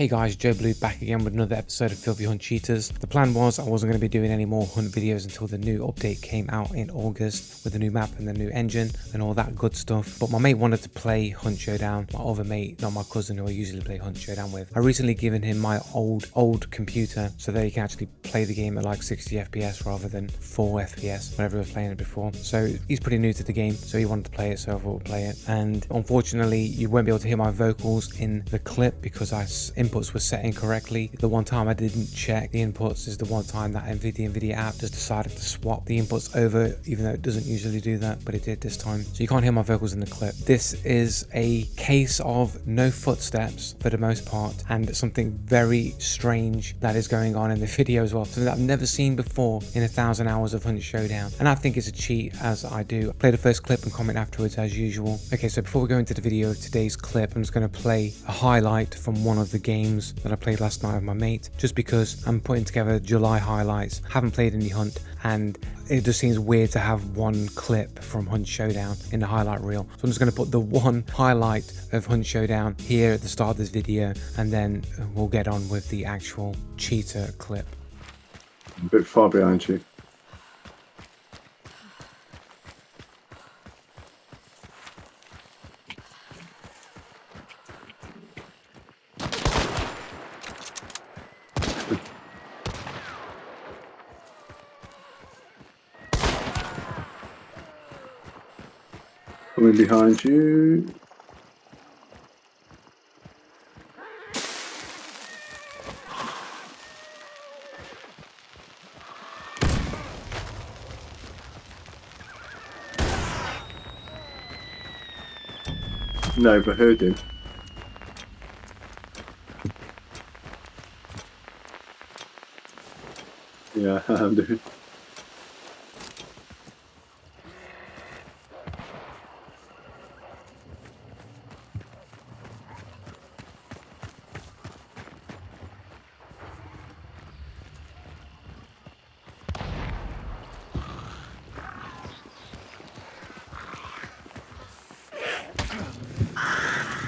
Hey guys, Joe Blue back again with another episode of Filthy Hunt Cheaters. The plan was I wasn't going to be doing any more hunt videos until the new update came out in August with the new map and the new engine and all that good stuff. But my mate wanted to play Hunt Showdown. My other mate, not my cousin who I usually play Hunt Showdown with. I recently given him my old computer so that he can actually play the game at like 60 FPS rather than 4 FPS whenever he was playing it before. So he's pretty new to the game, so he wanted to play it, so I thought we'd play it. And unfortunately, you won't be able to hear my vocals in the clip because inputs were set incorrectly. The one time I didn't check the inputs is the one time that NVIDIA app just decided to swap the inputs over, even though it doesn't usually do that, but it did this time. So you can't hear my vocals in the clip. This is a case of no footsteps for the most part, and something very strange that is going on in the video as well. Something that I've never seen before in 1,000 hours of Hunt Showdown. And I think it's a cheat, as I do. Play the first clip and comment afterwards as usual. Okay, so before we go into the video of today's clip, I'm just going to play a highlight from one of the games that I played last night with my mate, just because I'm putting together July highlights. Haven't played any Hunt, and it just seems weird to have one clip from Hunt Showdown in the highlight reel. So I'm just going to put the one highlight of Hunt Showdown here at the start of this video, and then we'll get on with the actual cheater clip. A bit far behind you. Coming behind you. No, but heard him. Yeah, I'm doing.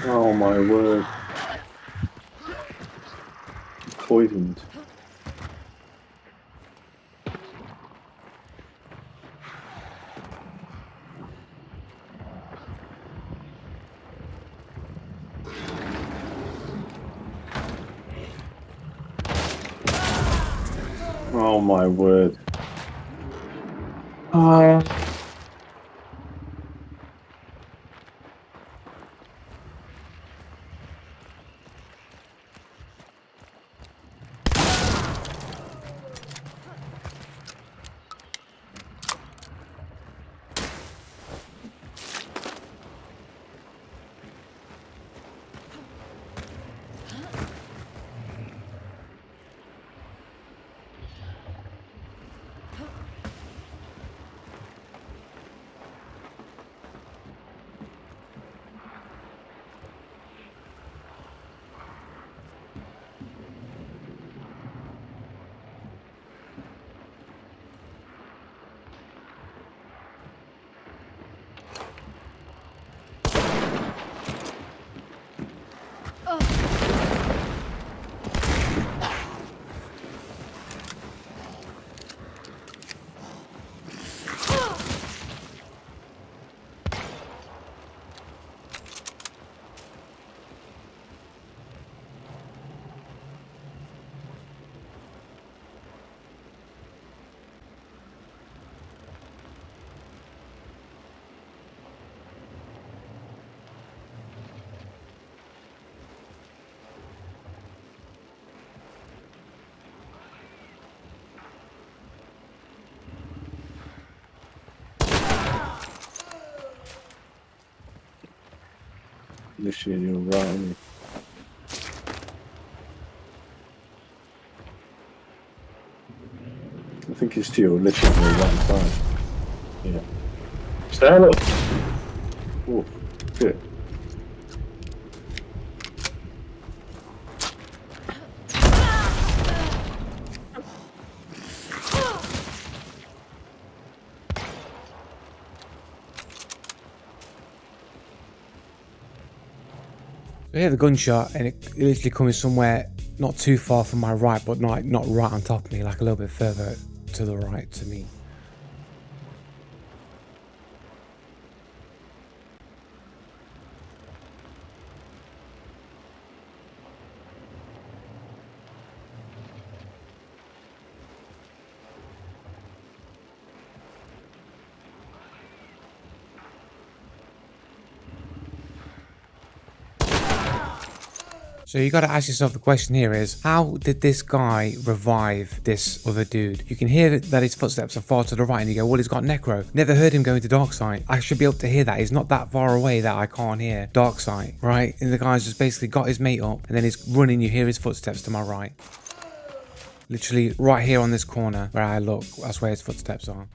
Oh my word. Poisoned. Oh my word. Literally, you're right on me. I think it's to your literally on the right side. Yeah. Stand up! Oh, good. I hear the gunshot and it literally coming somewhere not too far from my right, but not right on top of me, like a little bit further to the right to me. So you got to ask yourself the question here is, how did this guy revive this other dude? You can hear that his footsteps are far to the right and you go, well, he's got necro. Never heard him go into dark sight. I should be able to hear that. He's not that far away that I can't hear dark sight, right? And the guy's just basically got his mate up and then he's running. You hear his footsteps to my right. Literally right here on this corner where I look, that's where his footsteps are.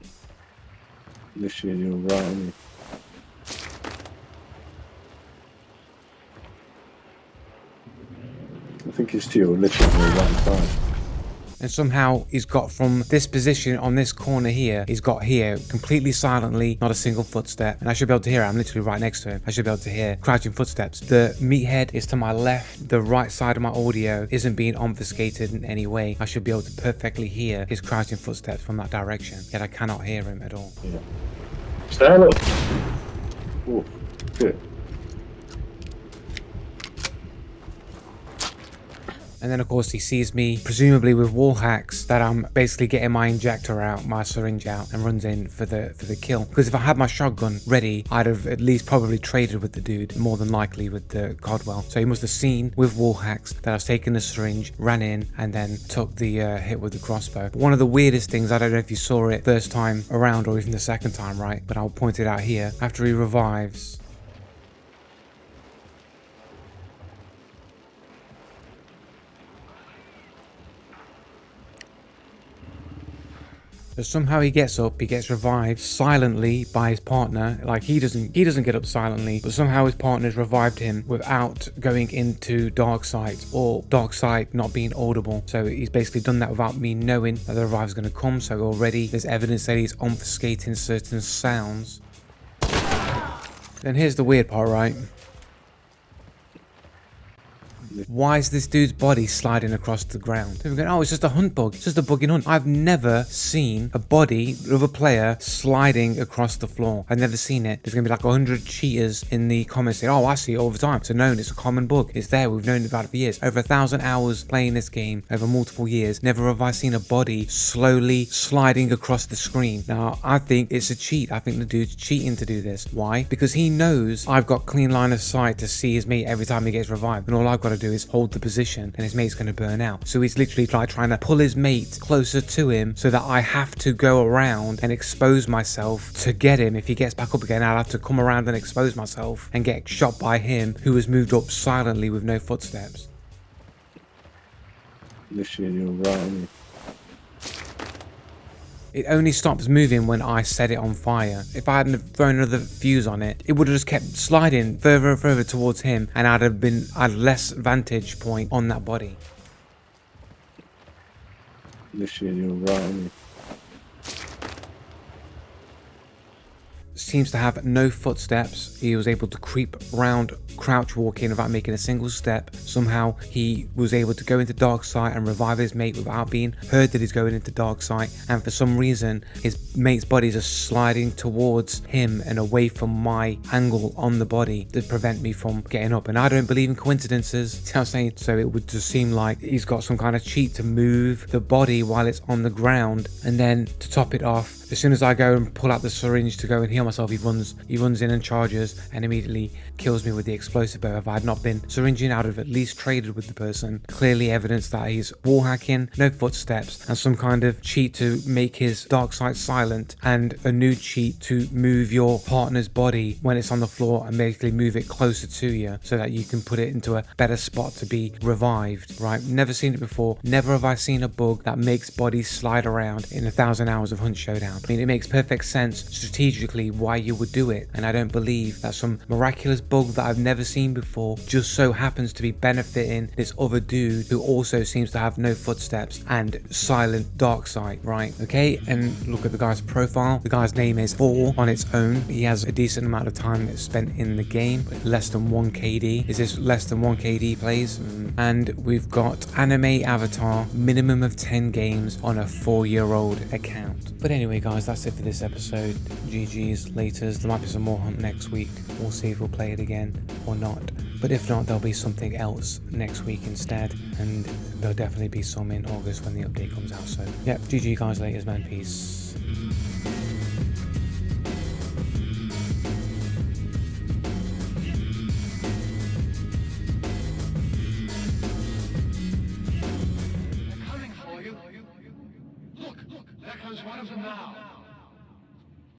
Literally, you're right on me. I think it's to your literally right side. And somehow he's got from this position on this corner here, he's got here completely silently, not a single footstep. And I should be able to hear it. I'm literally right next to him. I should be able to hear crouching footsteps. The meathead is to my left. The right side of my audio isn't being obfuscated in any way. I should be able to perfectly hear his crouching footsteps from that direction. Yet I cannot hear him at all. Yeah. Stand up. Oh, good. And then of course he sees me, presumably with wall hacks, that I'm basically getting my injector out, my syringe out, and runs in for the kill. Because if I had my shotgun ready, I'd have at least probably traded with the dude, more than likely with the Codwell. So he must have seen with wall hacks that I was taking the syringe, ran in, and then took the hit with the crossbow. But one of the weirdest things, I don't know if you saw it first time around or even the second time, right? But I'll point it out here. After he revives, so somehow he gets up, he gets revived silently by his partner. Like he doesn't get up silently, but somehow his partner's revived him without going into dark sight or dark sight not being audible. So he's basically done that without me knowing that the revive's going to come. So already there's evidence that he's obfuscating certain sounds. Then here's the weird part, right? Why is this dude's body sliding across the ground? People go, oh, it's just a hunt bug. It's just a bug in hunt. I've never seen a body of a player sliding across the floor. I've never seen it. There's going to be like 100 cheaters in the comments saying, oh, I see it all the time. It's known. It's a common bug. It's there. We've known about it for years. Over 1,000 hours playing this game over multiple years. Never have I seen a body slowly sliding across the screen. Now, I think it's a cheat. I think the dude's cheating to do this. Why? Because he knows I've got clean line of sight to see his mate every time he gets revived. And all I've got to do is hold the position and his mate's going to burn out. So he's literally like trying to pull his mate closer to him so that I have to go around and expose myself to get him. If he gets back up again, I'll have to come around and expose myself and get shot by him who has moved up silently with no footsteps. Literally, you're right on me. It only stops moving when I set it on fire. If I hadn't thrown another fuse on it, it would have just kept sliding further and further towards him, and I'd have less vantage point on that body. Literally, you're right on me. Seems to have no footsteps. He was able to creep around, crouch walking without making a single step. Somehow he was able to go into dark sight and revive his mate without being heard that he's going into dark sight. And for some reason his mate's bodies are sliding towards him and away from my angle on the body to prevent me from getting up. And I don't believe in coincidences. See what I'm saying? So it would just seem like he's got some kind of cheat to move the body while it's on the ground. And then to top it off, as soon as I go and pull out the syringe to go and heal myself, he runs in and charges and immediately kills me with the explosive bow. If I had not been syringing, I would have at least traded with the person. Clearly evidence that he's wall hacking, no footsteps, and some kind of cheat to make his dark sight silent, and a new cheat to move your partner's body when it's on the floor and basically move it closer to you so that you can put it into a better spot to be revived, right? Never seen it before. Never have I seen a bug that makes bodies slide around in 1,000 hours of Hunt Showdown. I mean, it makes perfect sense strategically why you would do it, and I don't believe that some miraculous bug that I've never never seen before just so happens to be benefiting this other dude who also seems to have no footsteps and silent dark side, right? Okay, and look at the guy's profile. The guy's name is 4 on its own. He has a decent amount of time that's spent in the game, but less than 1 KD. Is this less than 1 KD plays? And we've got anime avatar, minimum of 10 games on a 4-year-old account. But anyway guys, that's it for this episode. GG's, laters. There might be some more hunt next week. We'll see if we'll play it again or not. But if not, there'll be something else next week instead, and there'll definitely be some in August when the update comes out. So yeah, GG guys, laters man, peace. Look, there comes one of them now.